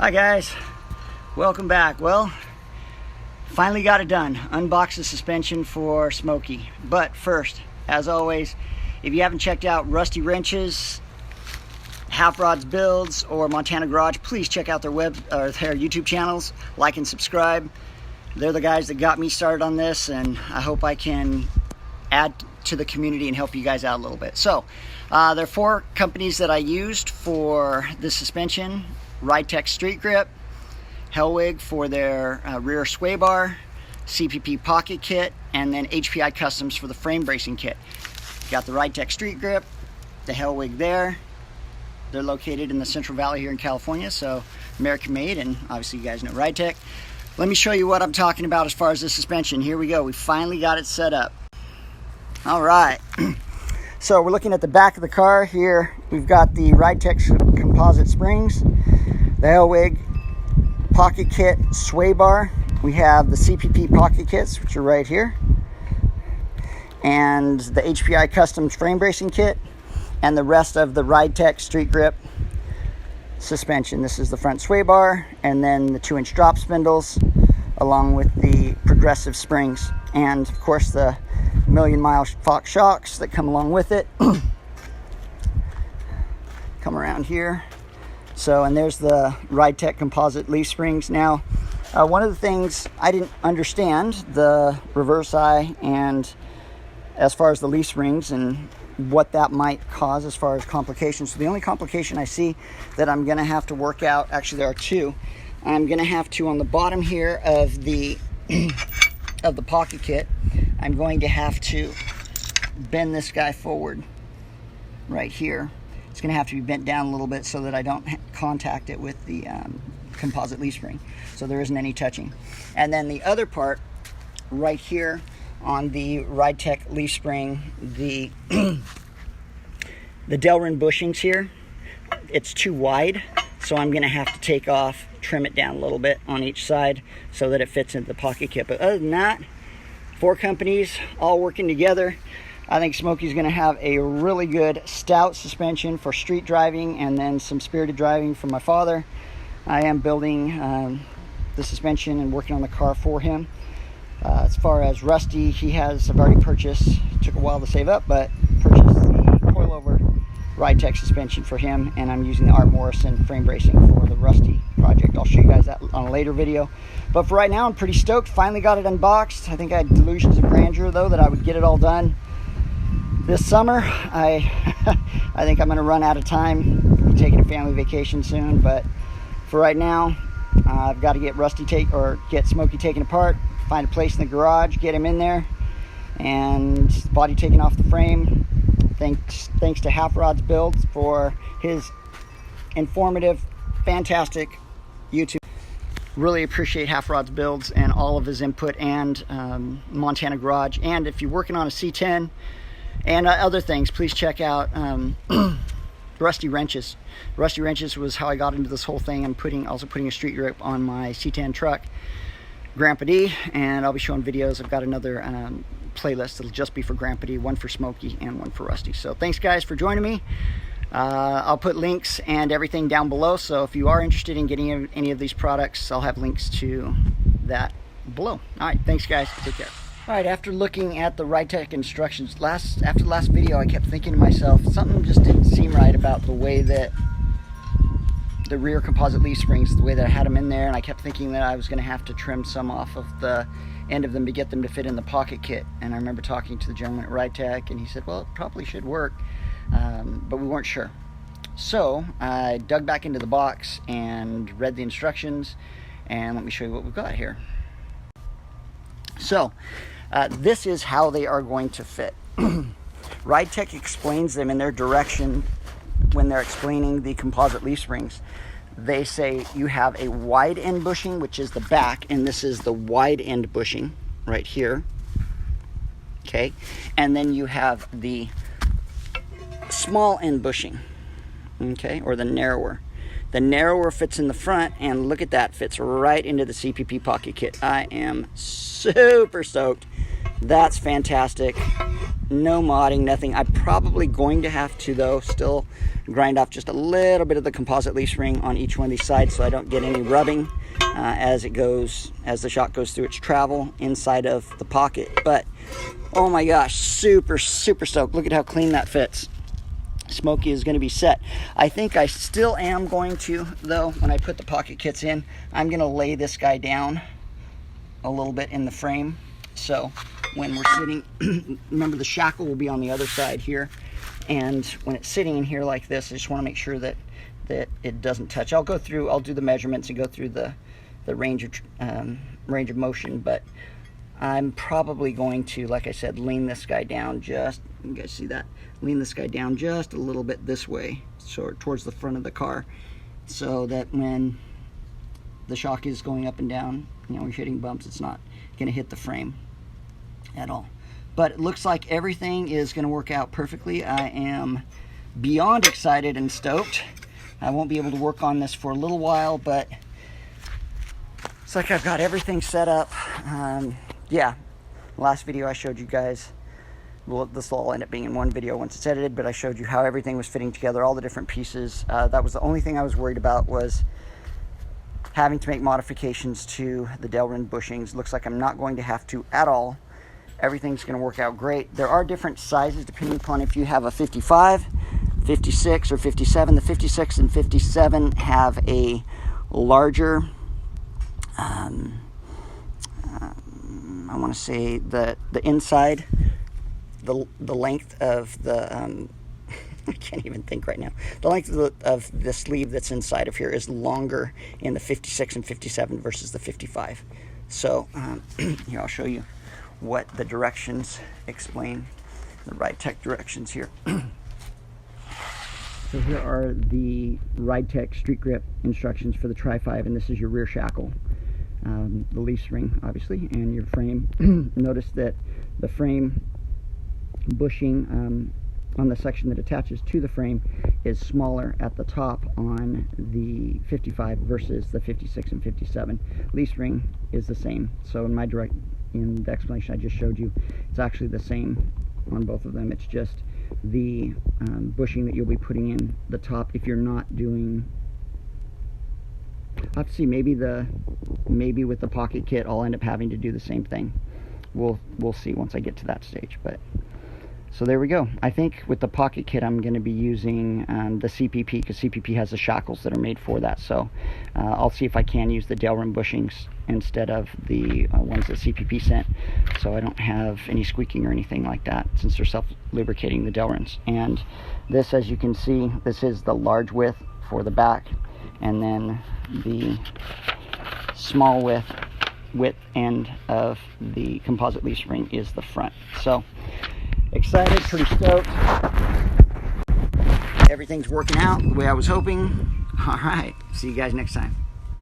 Hi guys, welcome back. Well, finally got it done. Unboxed the suspension for Smokey. But first, as always, if you haven't checked out Rusty Wrenches, HAFRODs Builds, or Montana Garage, please check out their their YouTube channels. Like and subscribe. They're the guys that got me started on this, and I hope I can add to the community and help you guys out a little bit. So, there are 4 companies that I used for this suspension. RideTech StreetGRIP, Hellwig for their rear sway bar, CPP pocket kit, and then HPI Customs for the frame bracing kit. Got the RideTech StreetGRIP, the Hellwig there. They're located in the Central Valley here in California, so American made, and obviously you guys know RideTech. Let me show you what I'm talking about as far as the suspension. Here we go. We finally got it set up. All right. So we're looking at the back of the car here. We've got the RideTech composite springs, the Hellwig pocket kit sway bar. We have the CPP pocket kits, which are right here, and the HPI Customs frame bracing kit, and the rest of the RideTech StreetGRIP suspension. This is the front sway bar, and then the 2-inch drop spindles, along with the progressive springs, and of course the million-mile Fox shocks that come along with it. Come around here. So, and there's the RideTech composite leaf springs. Now, one of the things I didn't understand, the reverse eye, and as far as the leaf springs and what that might cause as far as complications. So the only complication I see that I'm going to have to work out, actually there are 2. I'm going to have to, on the bottom here of the of the pocket kit, I'm going to have to bend this guy forward right here. It's going to have to be bent down a little bit so that I don't contact it with the composite leaf spring, so there isn't any touching. And then the other part right here on the RideTech leaf spring, the the Delrin bushings here, it's too wide, so I'm going to have to take off, trim it down a little bit on each side so that it fits into the pocket kit. But other than that, 4 companies all working together. I think Smokey's going to have a really good stout suspension for street driving and then some spirited driving for my father. I am building the suspension and working on the car for him. As far as Rusty, I've already purchased, took a while to save up, but purchased the coilover RideTech suspension for him, and I'm using the Art Morrison frame bracing for the Rusty project. I'll show you guys that on a later video. But for right now, I'm pretty stoked. Finally got it unboxed. I think I had delusions of grandeur, though, that I would get it all done this summer. I think I'm going to run out of time. I'll be taking a family vacation soon, but for right now, I've got to get Smokey taken apart, find a place in the garage, get him in there, and the body taken off the frame. Thanks to HAFRODs Builds for his informative, fantastic YouTube. Really appreciate HAFRODs Builds and all of his input, and Montana Garage. And if you're working on a C10 and other things, please check out Rusty Wrenches. Rusty Wrenches was how I got into this whole thing. I'm also putting a StreetGRIP on my C10 truck, Grandpa D, and I'll be showing videos. I've got another playlist that'll just be for Grandpa D, one for Smokey and one for Rusty. So thanks guys for joining me. I'll put links and everything down below, so if you are interested in getting any of these products, I'll have links to that below. All right, thanks guys, take care. All right, after looking at the RideTech instructions, after the last video, I kept thinking to myself, something just didn't seem right about the way that the rear composite leaf springs, the way that I had them in there, and I kept thinking that I was going to have to trim some off of the end of them to get them to fit in the pocket kit. And I remember talking to the gentleman at RideTech, and he said, well, it probably should work, but we weren't sure. So I dug back into the box and read the instructions, and let me show you what we've got here. So this is how they are going to fit. RideTech explains them in their direction when they're explaining the composite leaf springs. They say you have a wide end bushing, which is the back, and this is the wide end bushing right here. Okay, and then you have the small end bushing, okay, or the narrower. The narrower fits in the front, and look at that, fits right into the CPP pocket kit. I am super stoked. That's fantastic. no modding, nothing. I'm probably going to have to, though, still grind off just a little bit of the composite leaf spring on each one of these sides so I don't get any rubbing as the shock goes through its travel inside of the pocket. But oh my gosh, super stoked. Look at how clean that fits. Smokey is going to be set. I think I still am going to, though, when I put the pocket kits in, I'm going to lay this guy down a little bit in the frame. So when we're sitting, remember the shackle will be on the other side here. And when it's sitting in here like this, I just want to make sure that it doesn't touch. I'll do the measurements and go through the range of motion, but I'm probably going to, like I said, lean this guy down just, you guys see that? Lean this guy down just a little bit this way, so towards the front of the car, so that when the shock is going up and down, you know, you're hitting bumps, it's not going to hit the frame at all. But it looks like everything is going to work out perfectly. I am beyond excited and stoked. I won't be able to work on this for a little while, but it's like I've got everything set up. Yeah, last video I showed you guys, well, this will all end up being in one video once it's edited, but I showed you how everything was fitting together, all the different pieces. That was the only thing I was worried about, was having to make modifications to the Delrin bushings. Looks like I'm not going to have to at all. Everything's going to work out great. There are different sizes depending upon if you have a 55, 56, or 57. The 56 and 57 have a larger, I want to say the inside, the length of the, I can't even think right now. The length of the sleeve that's inside of here is longer in the 56 and 57 versus the 55. So here, I'll show you what the directions explain, the RideTech directions here. So here are the RideTech StreetGRIP instructions for the TriFive, and this is your rear shackle. The leaf spring, obviously, and your frame. Notice that the frame bushing on the section that attaches to the frame is smaller at the top on the 55 versus the 56 and 57. Leaf spring is the same. So in the explanation I just showed you, it's actually the same on both of them. It's just the bushing that you'll be putting in the top. If you're not doing, I'll have to see, maybe with the pocket kit I'll end up having to do the same thing. We'll see once I get to that stage. But so there we go. I think with the pocket kit I'm going to be using the CPP, because CPP has the shackles that are made for that. So I'll see if I can use the Delrin bushings instead of the ones that CPP sent, so I don't have any squeaking or anything like that, since they're self-lubricating, the Delrins. And this, as you can see, this is the large width for the back, and then the small width end of the composite leaf spring is the front. So excited, pretty stoked. Everything's working out the way I was hoping. All right, see you guys next time.